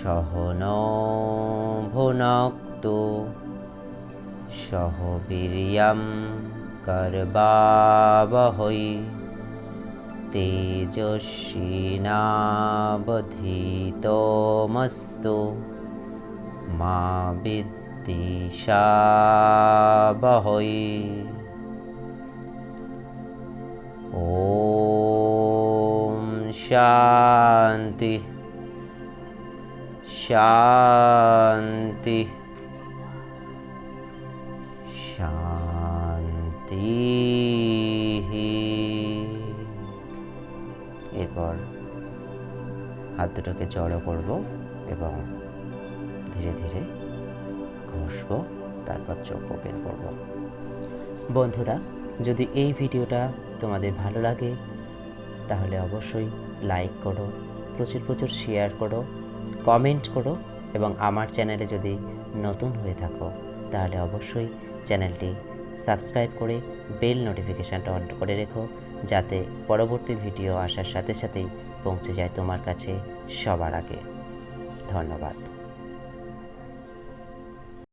সহনো ভুনক্তু সহ বীর্যং করবাবহৈ তেজস্বিনাবধীতমস্তু মা বিদ্বিষাবহৈ। ওম শান্তি শান্তি শান্তি। এরপর হাত দুটোকে জড়ো করব এবং ধীরে ধীরে ঘষব, তারপর চোখ ওপেন করব। বন্ধুরা, যদি এই ভিডিওটা তোমাদের ভালো লাগে তাহলে অবশ্যই লাইক করো, প্রচুর প্রচুর শেয়ার করো, কমেন্ট করো এবং আমার চ্যানেলে যদি নতুন হয়ে থাকো তাহলে অবশ্যই চ্যানেলটি সাবস্ক্রাইব করে বেল নোটিফিকেশানটা অন করে রেখো, যাতে পরবর্তী ভিডিও আসার সাথে সাথেই পৌঁছে যায় তোমার কাছে সবার আগে। ধন্যবাদ।